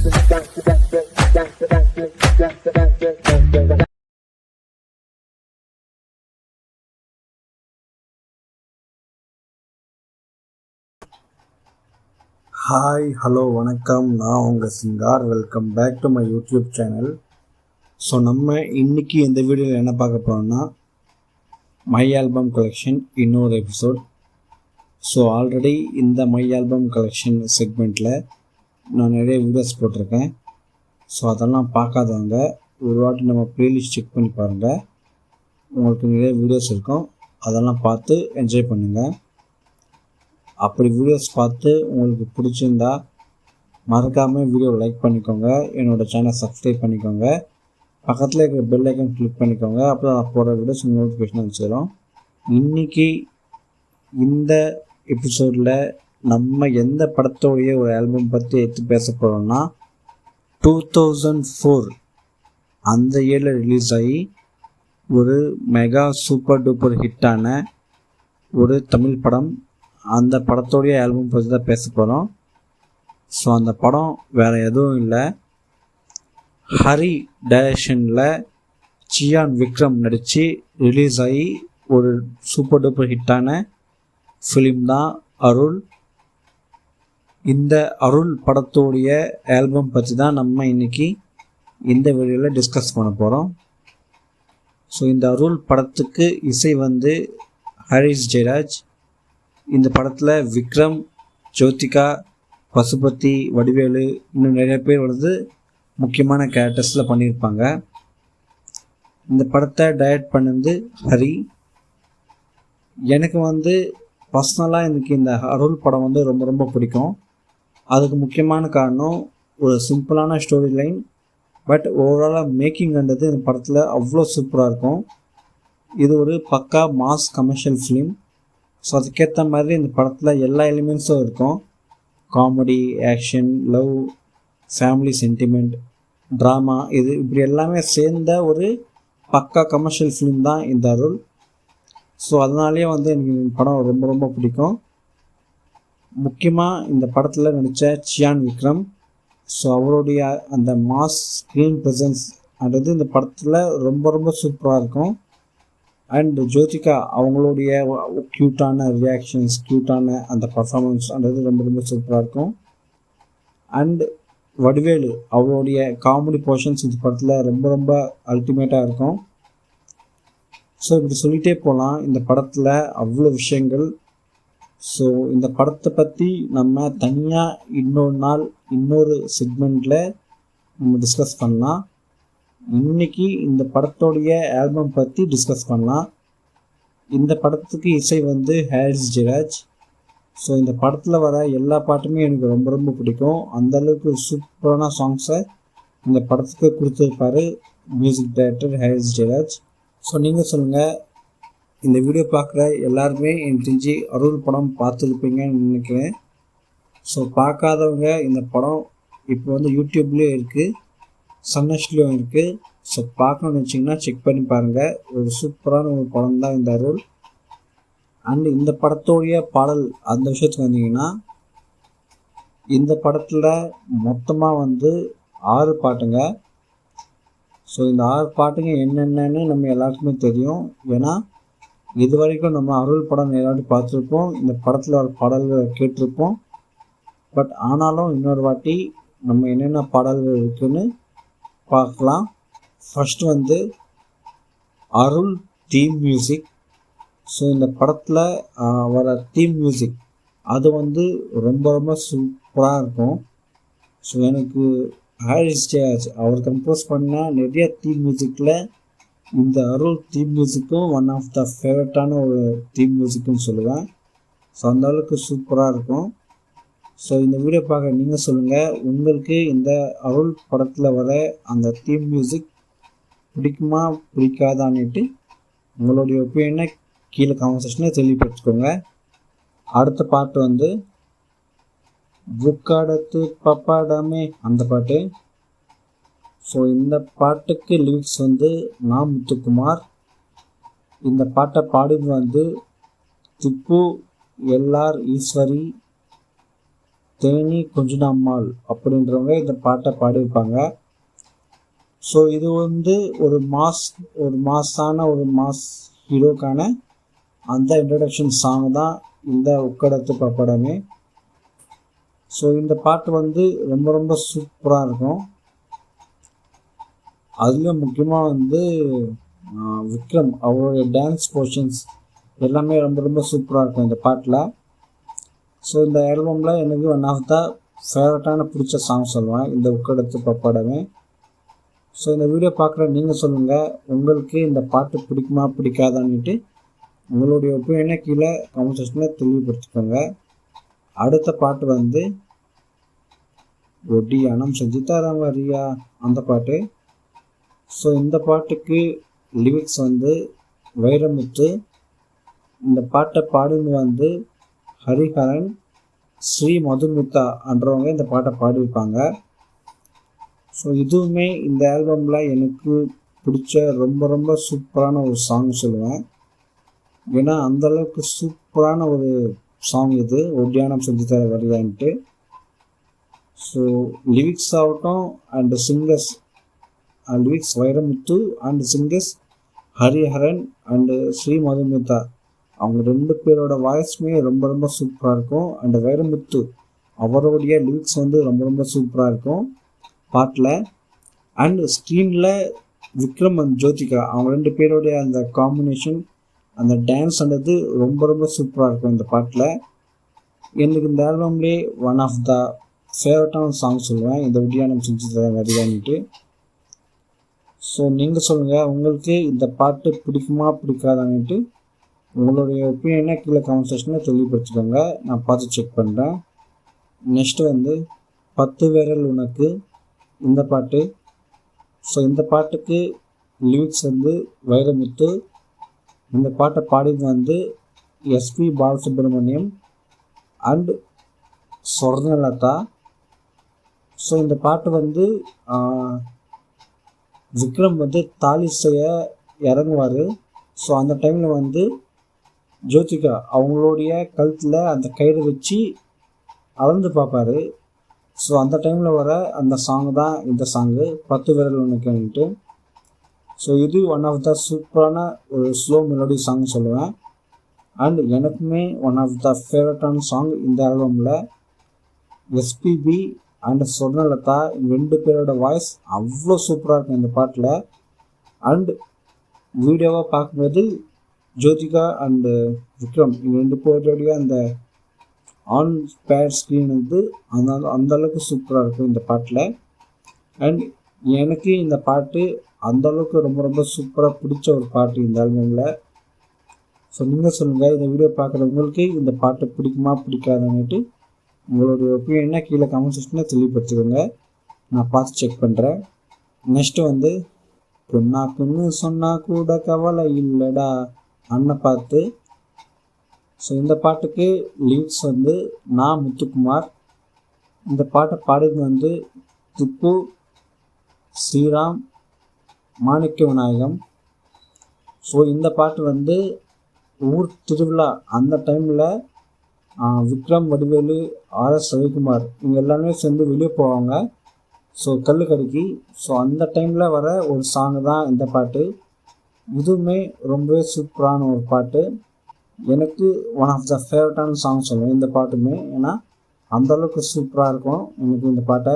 Hi hello வணக்கம், நான் உங்கள் Singar. Welcome back to my YouTube channel. So நம்ம இன்றைக்கி இந்த வீடியோவில் என்ன பார்க்க போகிறோம்னா, மை ஆல்பம் கலெக்ஷன் இன்னொரு எபிசோட். ஸோ ஆல்ரெடி இந்த மை ஆல்பம் கலெக்ஷன் செக்மெண்ட்டில் நான் நிறைய வீடியோஸ் போட்டிருக்கேன். ஸோ அதெல்லாம் பார்க்காதவங்க ஒரு வாட்டி நம்ம ப்ளேலிஸ்ட் செக் பண்ணி பாருங்கள். உங்களுக்கு நிறைய வீடியோஸ் இருக்கும், அதெல்லாம் பார்த்து என்ஜாய் பண்ணுங்கள். அப்படி வீடியோஸ் பார்த்து உங்களுக்கு பிடிச்சிருந்தா மறக்காமல் வீடியோ லைக் பண்ணிக்கோங்க, என்னோடய சேனல் சப்ஸ்கிரைப் பண்ணிக்கோங்க, பக்கத்தில் இருக்கிற பெல் ஐக்கன் கிளிக் பண்ணிக்கோங்க. அப்புறம் நான் போடுற வீடியோஸ் நோட்டிஃபிகேஷன் வந்துடும். இன்றைக்கி இந்த எபிசோடில் நம்ம எந்த படத்தோடைய ஒரு ஆல்பம் பற்றி எடுத்து பேச போகிறோம்னா, 2004 அந்த இயரில் ரிலீஸ் ஆகி ஒரு மெகா சூப்பர் டூப்பர் ஹிட்டான ஒரு தமிழ் படம். அந்த படத்தோடைய ஆல்பம் பற்றி தான் பேச போகிறோம். ஸோ அந்த படம் வேறு எதுவும் இல்லை, ஹரி டைரக்ஷனில் சியான் விக்ரம் நடித்து ரிலீஸ் ஆகி ஒரு சூப்பர் டூப்பர் ஹிட்டான ஃபிலிம் தான் அருள். இந்த அருள் படத்தோடைய ஆல்பம் பற்றி தான் நம்ம இன்றைக்கி இந்த வீடியோவில் டிஸ்கஸ் பண்ண போகிறோம். ஸோ இந்த அருள் படத்துக்கு இசை வந்து ஹரிஸ் ஜெயராஜ். இந்த படத்தில் விக்ரம், ஜோதிகா, பசுபதி, வடிவேலு, இன்னும் நிறைய பேர் வந்து முக்கியமான கேரக்டர்ஸில் பண்ணியிருப்பாங்க. இந்த படத்தை டைரக்ட் பண்ணது ஹரி. எனக்கு வந்து பர்சனலாக எனக்கு இந்த அருள் படம் வந்து ரொம்ப ரொம்ப பிடிக்கும். அதுக்கு முக்கியமான காரணம் ஒரு சிம்பிளான ஸ்டோரி லைன், பட் ஓவராலாக மேக்கிங்ன்றது இந்த படத்தில் அவ்வளோ சூப்பராக இருக்கும். இது ஒரு பக்கா மாஸ் கமர்ஷியல் ஃபிலிம். ஸோ அதுக்கேற்ற மாதிரி இந்த படத்தில் எல்லா எலிமெண்ட்ஸும் இருக்கும். Comedy, action, love, family sentiment, drama, இது இப்படி எல்லாமே சேர்ந்த ஒரு பக்கா கமர்ஷியல் ஃபிலிம் தான் இந்த அருள். ஸோ அதனாலேயே வந்து எனக்கு இந்த படம் ரொம்ப ரொம்ப பிடிக்கும். முக்கியமாக இந்த படத்தில் நடித்த சியான் விக்ரம். ஸோ அவருடைய அந்த மாஸ் ஸ்க்ரீன் ப்ரெசன்ஸ் அப்படின்றது இந்த படத்தில் ரொம்ப ரொம்ப சூப்பராக இருக்கும். அண்ட் ஜோதிகா அவங்களுடைய க்யூட்டான ரியாக்ஷன்ஸ், க்யூட்டான அந்த பர்ஃபார்மன்ஸ் அது ரொம்ப ரொம்ப சூப்பராக இருக்கும். அண்ட் வடிவேலு அவருடைய காமெடி போர்ஷன்ஸ் இந்த படத்தில் ரொம்ப ரொம்ப அல்டிமேட்டாக இருக்கும். ஸோ இப்படி சொல்லிகிட்டே போகலாம், இந்த படத்தில் அவ்வளோ விஷயங்கள். ஸோ இந்த படத்தை பற்றி நம்ம தனியாக இன்னொரு நாள் இன்னொரு செக்மெண்ட்டில் நம்ம டிஸ்கஸ் பண்ணலாம். இன்றைக்கி இந்த படத்தோடைய ஆல்பம் பற்றி டிஸ்கஸ் பண்ணலாம். இந்த படத்துக்கு இசை வந்து ஹாரிஸ் ஜெயராஜ். ஸோ இந்த படத்தில் வர எல்லா பாட்டுமே எனக்கு ரொம்ப ரொம்ப பிடிக்கும். அந்தளவுக்கு சூப்பரான சாங்ஸை இந்த படத்துக்கு கொடுத்துருப்பாரு music director Harris Jayaraj. So நீங்கள் சொல்லுங்கள், இந்த வீடியோ பார்க்குற எல்லாருமே எனக்கு தெரிஞ்சு அருள் படம் பார்த்துருப்பீங்கன்னு நினைக்கிறேன். ஸோ பார்க்காதவங்க இந்த படம் இப்போ வந்து யூடியூப்லேயும் இருக்குது, சன்னஸ்ட்லேயும் இருக்குது. ஸோ பார்க்கணுன்னு வச்சிங்கன்னா செக் பண்ணி பாருங்கள். ஒரு சூப்பரான ஒரு படம் தான் இந்த அருள். அண்டு இந்த படத்தோடைய பாடல் அந்த விஷயத்துக்கு வந்தீங்கன்னா, இந்த படத்தில் மொத்தமாக வந்து 6 பாட்டுங்க. ஸோ இந்த 6 பாட்டுங்க என்னென்னு நம்ம எல்லாருக்குமே தெரியும். ஏன்னா இது வரைக்கும் நம்ம அருள் படம் நிறைய பார்த்துருப்போம், இந்த படத்தில் ஒரு பாடல்களை கேட்டிருப்போம். பட் ஆனாலும் இன்னொரு வாட்டி நம்ம என்னென்ன பாடல்கள் இருக்குதுன்னு பார்க்கலாம். ஃபஸ்ட்டு வந்து அருள் தீம் மியூசிக். ஸோ இந்த படத்தில் வர தீம் மியூசிக் அது வந்து ரொம்ப ரொம்ப சூப்பராக இருக்கும். ஸோ எனக்கு ஹாரிஸ் ஜெயராஜ் அவர் கம்போஸ் பண்ண நிறைய தீம் மியூசிக்கில் இந்த அருள் தீம் மியூசிக்கும் ஒன் ஆஃப் த ஃபேவரட்டான ஒரு தீம் மியூசிக்குன்னு சொல்லுவேன். ஸோ அந்த அளவுக்கு சூப்பராக இருக்கும். ஸோ இந்த வீடியோ பார்க்க நீங்கள் சொல்லுங்கள், உங்களுக்கு இந்த அருள் படத்தில் வர அந்த தீம் மியூசிக் பிடிக்குமா பிடிக்காதான்னுட்டு உங்களுடைய ஒப்பீனியனை கீழே காமெண்ட் செக்ஷனில் தெளிவுபடுத்திக்கோங்க. அடுத்த பாட்டு வந்து புக்காடத்து பப்பாடமே அந்த பாட்டு. ஸோ இந்த பாட்டுக்கு லிரிக்ஸ் வந்து நா. முத்துக்குமார். இந்த பாட்டை பாடினது வந்து திப்பு, எல்ஆர் ஈஸ்வரி, தேனி குஞ்சுனம்மாள் அப்படின்றவங்க இந்த பாட்டை பாடியிருப்பாங்க. ஸோ இது வந்து ஒரு மாஸ் ஹீரோக்கான அந்த இன்ட்ரடக்ஷன் சாங் தான் இந்த உக்கடத்து பப்படமே. ஸோ இந்த பாட்டு வந்து ரொம்ப ரொம்ப சூப்பராக இருக்கும். அதுலேயும் முக்கியமாக வந்து விக்ரம் அவருடைய டான்ஸ் போர்ஷன்ஸ் எல்லாமே ரொம்ப ரொம்ப சூப்பராக இருக்கும் இந்த பாட்டில். ஸோ இந்த ஆல்பமில் எனக்கு ஒன் ஆஃப் த ஃபேவரட்டான பிடிச்ச சாங் சொல்லுவேன் இந்த உக்கடத்து பப்படமே. ஸோ இந்த வீடியோ பார்க்குற நீங்கள் சொல்லுங்கள், உங்களுக்கு இந்த பாட்டு பிடிக்குமா பிடிக்காதான்னுட்டு உங்களுடைய ஒப்பீனியனை கீழே கமெண்ட் செக்ஷனில் தெளிவுபடுத்திக்கோங்க. அடுத்த பாட்டு வந்து ஒட்டியானம் செஞ்சு தரேன் வரியா அந்த பாட்டு. ஸோ இந்த பாட்டுக்கு லிரிக்ஸ் வந்து வைரமுத்து, இந்த பாட்டை பாடுன்னு வந்து ஹரிஹரன், ஸ்ரீ மதுமிதா என்றவங்க இந்த பாட்டை பாடியிருப்பாங்க. ஸோ இதுவுமே இந்த ஆல்பமில் எனக்கு பிடிச்ச ரொம்ப ரொம்ப சூப்பரான ஒரு சாங் சொல்லுவேன். ஏன்னா அந்தளவுக்கு சூப்பரான ஒரு சாங் இது, ஒட்டியானம் செஞ்சு தர வரியான்ட்டு. ஸோ லிரிக்ஸ் ஆகட்டும் and singers, lyrics Vairamuthu and singers Hariharan and Sri Madhumitha, அவங்க 2 பேரோட வாய்ஸுமே ரொம்ப ரொம்ப சூப்பராக இருக்கும். அண்ட் வைரமுத்து அவருடைய லிரிக்ஸ் வந்து ரொம்ப ரொம்ப சூப்பராக இருக்கும் பாட்டில். அண்ட் ஸ்க்ரீனில் விக்ரம் அண்ட் ஜோதிகா அவங்க 2 பேருடைய அந்த காம்பினேஷன், அந்த டான்ஸ்ன்றது ரொம்ப ரொம்ப சூப்பராக இருக்கும் இந்த பாட்டில். எனக்கு இந்த ஆல்பம்லேயே ஒன் ஆஃப் த ஃபேவரட்டான சாங் சொல்லுவேன் இந்த ஒட்டியானம் செஞ்சு தர வரியான்ட்டு. ஸோ நீங்கள் சொல்லுங்கள், உங்களுக்கு இந்த பாட்டு பிடிக்குமா பிடிக்காதான்ட்டு உங்களுடைய ஒப்பீனியனை கீழே கமெண்ட் செக்ஷனில் தெளிவுபடுத்திக்கோங்க, நான் பார்த்து செக் பண்ணுறேன். நெக்ஸ்ட்டு வந்து 10 விரல் உனக்கு இந்த பாட்டு. ஸோ இந்த பாட்டுக்கு லிரிக்ஸ் வந்து வைரமுத்து, இந்த பாட்டை பாடினது வந்து SP Balasubrahmanyam and Swarnalatha. So இந்த பாட்டு வந்து விக்ரம் வந்து தாலி செய்ய இறங்குவார். ஸோ அந்த டைமில் வந்து ஜோதிகா அவங்களுடைய கழுத்தில் அந்த கயிறு வச்சு அளந்து பார்ப்பாரு. ஸோ அந்த டைமில் வர அந்த சாங் தான் இந்த சாங்கு 10 விரல் உனக்குன்ட்டு. ஸோ இது ஒன் ஆஃப் த சூப்பரான ஒரு ஸ்லோ மெலோடி சாங் சொல்லுவேன். அண்ட் எனக்குமே ஒன் ஆஃப் த ஃபேவரட்டான சாங் இந்த ஆல்பமில் எஸ்பிபி அண்ட் சொர்ணலதா 2 பேரோட வாய்ஸ் அவ்வளோ சூப்பராக இருக்கும் இந்த பாட்டில். அண்ட் வீடியோவாக பார்க்கும்போது ஜோதிகா அண்டு விக்ரம் 2 பேருடைய அந்த ஆன் பேர் ஸ்க்ரீன் வந்து அந்தளவுக்கு சூப்பராக இருக்கும் இந்த பாட்டில். அண்ட் எனக்கு இந்த பாட்டு அந்தளவுக்கு ரொம்ப ரொம்ப சூப்பராக பிடிச்ச ஒரு பாட்டு இந்த ஆல்பமில். ஸோ நீங்கள் சொல்லுங்கள், இந்த வீடியோ பார்க்குறவங்களுக்கு இந்த பாட்டு பிடிக்குமா பிடிக்காதுன்னுட்டு உங்களுடைய ஒப்பீனியனை கீழே கமெண்ட் செக்ஷனில் தெளிவுபடுத்திக்கோங்க, நான் பார்த்து செக் பண்ணுறேன். நெக்ஸ்ட்டு வந்து பொண்ணாக்குன்னு சொன்னால் கூட கவலை இல்லைடா அண்ணை பார்த்து. ஸோ இந்த பாட்டுக்கு லிரிக்ஸ் வந்து நான் முத்துக்குமார், இந்த பாட்டை பாடினது வந்து திப்பு, ஸ்ரீராம், மாணிக்க விநாயகம். ஸோ இந்த பாட்டு வந்து ஊர் திருவிழா அந்த டைமில் விக்ரம், வடிவேலு, ஆர்எஸ் ரவிக்குமார் இவங்க எல்லாருமே சேர்ந்து வெளியே போவாங்க. ஸோ கல்லுக்கடிக்கு. ஸோ அந்த டைமில் வர ஒரு சாங்கு தான் இந்த பாட்டு. இதுவுமே ரொம்பவே சூப்பரான ஒரு பாட்டு, எனக்கு ஒன் ஆஃப் த ஃபேவரட்டான சாங் சொல்லுவேன் இந்த பாட்டுமே. ஏன்னா அந்தளவுக்கு சூப்பராக இருக்கும் எனக்கு இந்த பாட்டை.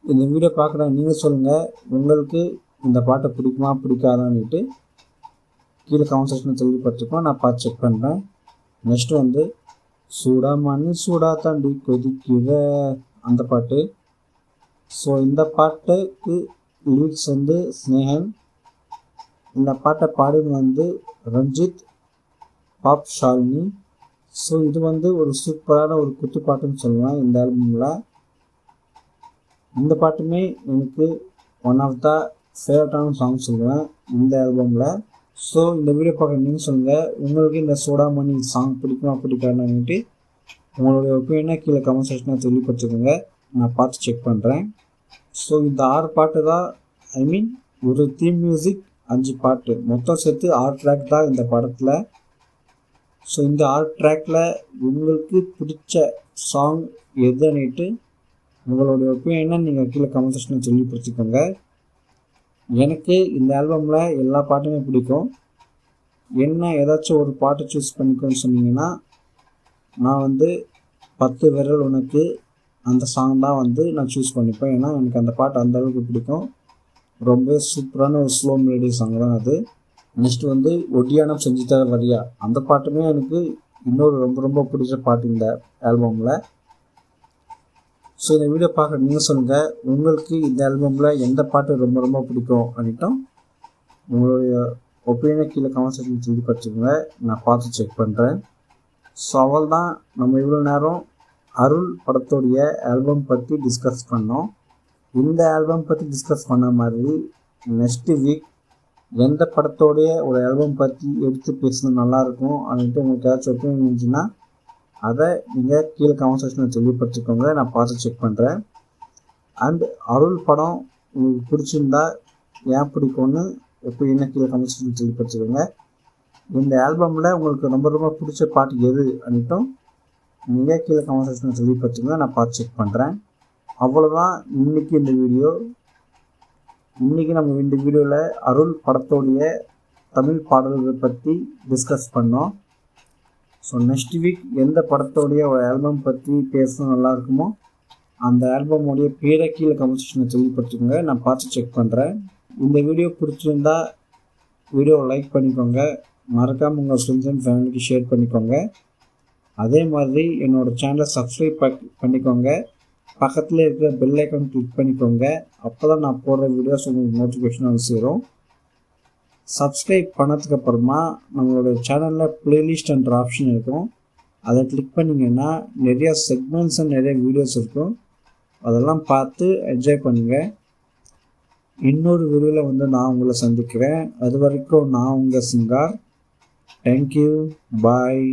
இந்த வீடியோ பார்க்குற நீங்கள் சொல்லுங்கள், உங்களுக்கு இந்த பாட்டை பிடிக்குமா பிடிக்காதான்னுட்டு கீழே கமெண்ட் செக்ஷனில் தெளிவுபடுத்திருக்கோம், நான் பார்த்து செக் பண்ணுறேன். நெக்ஸ்ட்டு வந்து சூடா மணி சூடா தாண்டி கொதிக்கிற அந்த பாட்டு. ஸோ இந்த பாட்டுக்கு லிரிக்ஸ் வந்து ஸ்னேகன், இந்த பாட்டை பாடினது வந்து ரஞ்சித், பாப் ஷாலினி. ஸோ இது வந்து ஒரு சூப்பரான ஒரு குத்து பாட்டுன்னு சொல்லுவேன் இந்த ஆல்பமில். இந்த பாட்டுமே எனக்கு ஒன் ஆஃப் த ஃபேவரட்டான சாங் சொல்லுவேன் இந்த ஆல்பமில். ஸோ இந்த வீடியோ பார்க்குற நீங்கள் சொல்லுங்கள், உங்களுக்கு இந்த சோடாமணி சாங் பிடிக்குமா பிடிக்காதுன்னுட்டு உங்களுடைய ஒப்பீனியனை கீழே கமெண்ட் செக்ஷனில் தெளிவுபடுத்திக்கோங்க, நான் பார்த்து செக் பண்ணுறேன். ஸோ இந்த 6 பாட்டு தான், ஐ மீன் ஒரு தீம் மியூசிக் 5 பாட்டு மொத்தம் சேர்த்து 6 ட்ராக் தான் இந்த படத்தில். ஸோ இந்த 6 ட்ராக்கில் உங்களுக்கு பிடிச்ச சாங் எதுன்னுட்டு உங்களுடைய ஒப்பீனியனை நீங்கள் கீழே கமெண்ட் செக்ஷனில் தெளிவுபடுத்திக்கோங்க. எனக்கு இந்த ஆல்பமில் எல்லா பாட்டுமே பிடிக்கும். என்ன ஏதாச்சும் ஒரு பாட்டு சூஸ் பண்ணிக்கோன்னு சொன்னீங்கன்னா நான் 10 விரல் உனக்கு அந்த சாங் தான் நான் சூஸ் பண்ணிப்பேன். ஏன்னா எனக்கு அந்த பாட்டு அந்தளவுக்கு பிடிக்கும். ரொம்ப சூப்பரான ஒரு ஸ்லோ மெலடி சாங் தான் அது. நெக்ஸ்ட்டு ஒட்டியானம் செஞ்சு தர வரியா அந்த பாட்டுமே எனக்கு இன்னொரு ரொம்ப ரொம்ப பிடிச்ச பாட்டு இந்த ஆல்பமில். ஸோ இந்த வீடியோ பார்க்குற நீங்கள் சொல்லுங்கள், உங்களுக்கு இந்த ஆல்பமில் எந்த பாட்டு ரொம்ப ரொம்ப பிடிக்கும் அப்படின்ட்டும் உங்களுடைய ஒப்பீனியனை கீழே கமெண்ட் செக்ஷன் தெளிவுபடுத்திக்கோங்க. நான் பார்த்து செக் பண்ணுறேன். ஸோ அவள் தான் நம்ம இவ்வளோ நேரம் அருள் படத்தோடைய ஆல்பம் பற்றி டிஸ்கஸ் பண்ணோம். இந்த ஆல்பம் பற்றி டிஸ்கஸ் பண்ண மாதிரி நெக்ஸ்ட்டு வீக் எந்த படத்தோடைய ஒரு ஆல்பம் பற்றி எடுத்து பேசினா நல்லாயிருக்கும் அப்படின்ட்டு உங்களுக்கு ஏதாச்சும் ஒப்பீனியன் இருந்துச்சுன்னா அதை நீங்கள் கீழே கமெண்ட் செக்ஷனில் தெளிவுபடுத்திக்கோங்க. நான் பார்த்து செக் பண்ணுறேன். அண்ட் அருள் படம் உங்களுக்கு பிடிச்சிருந்தா ஏன் பிடிக்கும்னு ஒப்பீனியனை கீழே கமெண்ட் செக்ஷனில் தெளிவுபடுத்திக்கோங்க. இந்த ஆல்பமில் உங்களுக்கு ரொம்ப ரொம்ப பிடிச்ச பாட்டு எது அப்படின்ட்டும் நீங்கள் கீழே கமெண்ட் செக்ஷனில் தெளிவுபடுத்திக்கோங்க. நான் பார்த்து செக் பண்ணுறேன். அவ்வளோதான் இன்றைக்கி இந்த வீடியோ. இன்றைக்கி நம்ம இந்த வீடியோவில் அருள் படத்தோடைய தமிழ் பாடல்கள் பற்றி டிஸ்கஸ் பண்ணோம். ஸோ நெக்ஸ்ட் வீக் எந்த படத்தோடைய ஒரு ஆல்பம் பற்றி பேசணும் நல்லாயிருக்குமோ அந்த ஆல்பமோடைய பேரை கீழே கமெண்ட் செக்ஷனில் தெளிவுபடுத்திக்கோங்க. நான் பார்த்து செக் பண்ணுறேன். இந்த வீடியோ பிடிச்சிருந்தா வீடியோவை லைக் பண்ணிக்கோங்க. மறக்காமல் உங்கள் ஃப்ரெண்ட்ஸ் அண்ட் ஃபேமிலிக்கு ஷேர் பண்ணிக்கோங்க. அதே மாதிரி என்னோடய சேனலை சப்ஸ்கிரைப் பண்ணிக்கோங்க. பக்கத்தில் இருக்கிற பெல் ஐக்கான் கிளிக் பண்ணிக்கோங்க. அப்போ தான் நான் போடுற வீடியோஸ் உங்களுக்கு நோட்டிஃபிகேஷன் சேரும். சப்ஸ்கிரைப் பண்ணதுக்கு அப்புறமா நம்மளோட சேனலில் ப்ளேலிஸ்ட் என்ற ஆப்ஷன் இருக்கும். அதை கிளிக் பண்ணிங்கன்னா நிறையா செக்மெண்ட்ஸ் அண்ட் நிறைய வீடியோஸ் இருக்கும். அதெல்லாம் பார்த்து என்ஜாய் பண்ணுங்கள். இன்னொரு வீடியோவில் நான் உங்களை சந்திக்கிறேன். அது வரைக்கும் நான் உங்கள் சிங்கார். தேங்க்யூ. பாய்.